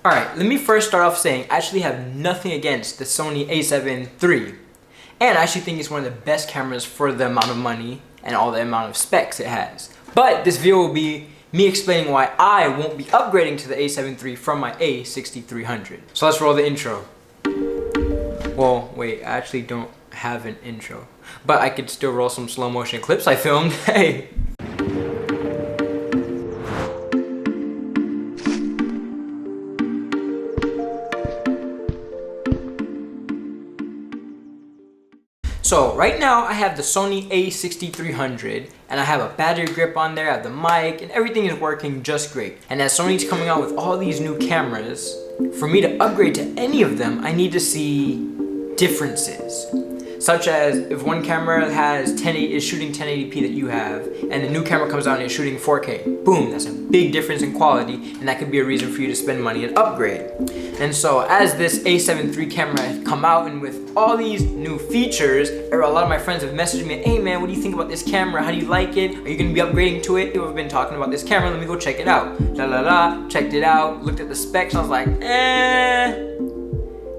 Alright, let me first start off saying I actually have nothing against the Sony a7 III. And I actually think it's one of the best cameras for the amount of money and all the amount of specs it has. But this video will be me explaining why I won't be upgrading to the a7 III from my a6300. So let's roll the intro. Well, wait, I actually don't have an intro. But I could still roll some slow motion clips I filmed. Hey! So right now I have the Sony a6300 and I have a battery grip on there, I have the mic, and everything is working just great. And as Sony's coming out with all these new cameras, for me to upgrade to any of them, I need to see differences. Such as if one camera is shooting 1080p that you have, and the new camera comes out and it's shooting 4K. Boom, that's a big difference in quality, and that could be a reason for you to spend money and upgrade. And so as this a7 III camera has come out and with all these new features, a lot of my friends have messaged me, hey man, what do you think about this camera? How do you like it? Are you gonna be upgrading to it? We've been talking about this camera, let me go check it out. Checked it out, looked at the specs, and I was like,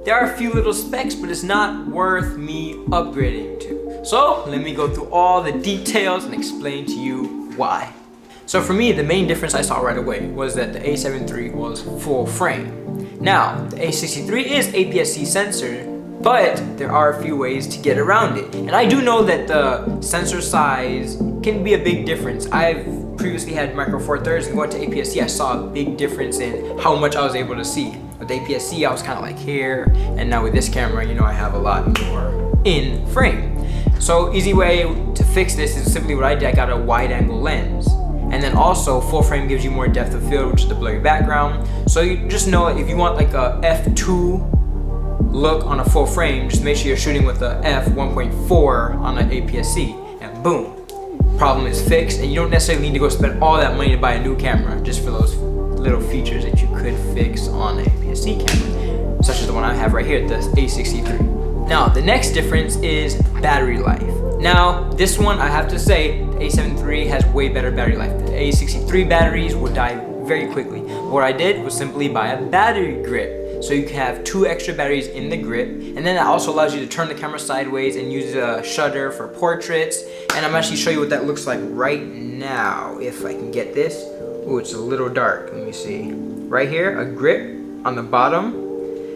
there are a few little specs, but it's not worth me upgrading to. So let me go through all the details and explain to you why. So for me, the main difference I saw right away was that the a7 III was full frame. Now, the a63 is APS-C sensor, but there are a few ways to get around it. And I do know that the sensor size can be a big difference. I've previously had Micro Four Thirds, and going to APS-C, I saw a big difference in how much I was able to see. With APS-C, I was kind of like here, and now with this camera, you know, I have a lot more in frame. So easy way to fix this is simply what I did. I got a wide angle lens. And then also full frame gives you more depth of field, which is the blurry background. So you just know if you want like a f2 look on a full frame, just make sure you're shooting with a f1.4 on an APS-C, and boom, problem is fixed. And you don't necessarily need to go spend all that money to buy a new camera just for those little features that you could fix on an APS-C camera, such as the one I have right here, the a63. Now, the next difference is battery life. Now, this one I have to say, the a7 III has way better battery life. The a63 batteries will die very quickly. What I did was simply buy a battery grip. So you can have 2 extra batteries in the grip, and then that also allows you to turn the camera sideways and use a shutter for portraits. And I'm actually show you what that looks like right now, if I can get this. Oh, it's a little dark, let me see. Right here, a grip on the bottom.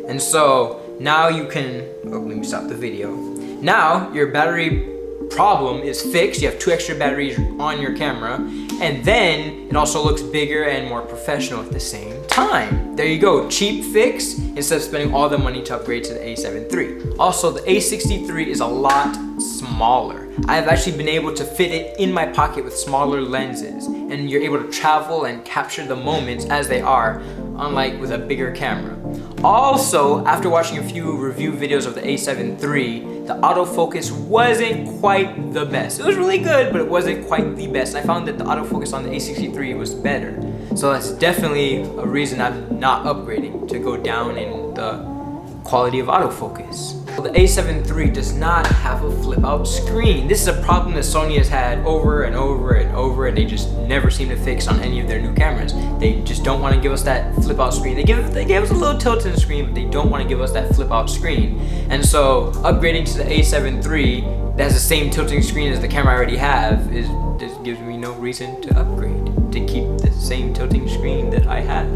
And so now you can, let me stop the video. Now your battery problem is fixed. You have 2 extra batteries on your camera, and then it also looks bigger and more professional at the same time. There you go, cheap fix instead of spending all the money to upgrade to the a7 III. Also, the a63 is a lot smaller. I've actually been able to fit it in my pocket with smaller lenses, and you're able to travel and capture the moments as they are, unlike with a bigger camera. Also, after watching a few review videos of the a7 III, the autofocus wasn't quite the best. It was really good, but it wasn't quite the best. I found that the autofocus on the a63 was better. So that's definitely a reason I'm not upgrading, to go down in the quality of autofocus. The a7 III does not have a flip out screen. This is a problem that Sony has had over and over and over, and they just never seem to fix on any of their new cameras. They just don't want to give us that flip out screen. They gave us a little tilt in the screen, but they don't want to give us that flip out screen. And so upgrading to the a7 III that has the same tilting screen as the camera I already have just gives me no reason to upgrade, to keep the same tilting screen that I have.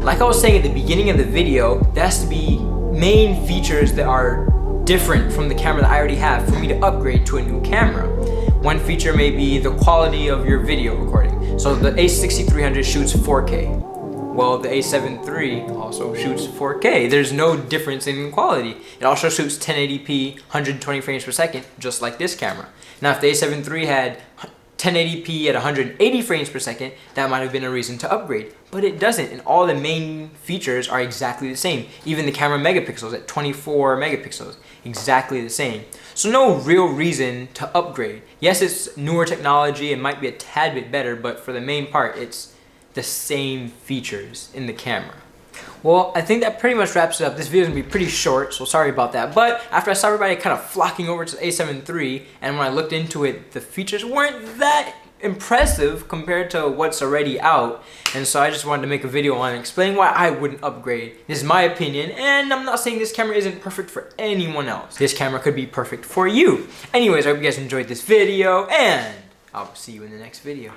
Like I was saying at the beginning of the video, there has to be main features that are different from the camera that I already have for me to upgrade to a new camera. One feature may be the quality of your video recording. So the a6300 shoots 4K. Well, the a7 III also shoots 4K. There's no difference in quality. It also shoots 1080p, 120 frames per second, just like this camera. Now, if the a7 III had 1080p at 180 frames per second, that might have been a reason to upgrade. But it doesn't, and all the main features are exactly the same. Even the camera megapixels at 24 megapixels, exactly the same. So no real reason to upgrade. Yes, it's newer technology, it might be a tad bit better, but for the main part, it's the same features in the camera. Well, I think that pretty much wraps it up. This video is gonna be pretty short, so sorry about that. But after I saw everybody kind of flocking over to the a7 III, and when I looked into it, the features weren't that impressive compared to what's already out. And so I just wanted to make a video on explaining why I wouldn't upgrade. This is my opinion, and I'm not saying this camera isn't perfect for anyone else. This camera could be perfect for you. Anyways, I hope you guys enjoyed this video, and I'll see you in the next video.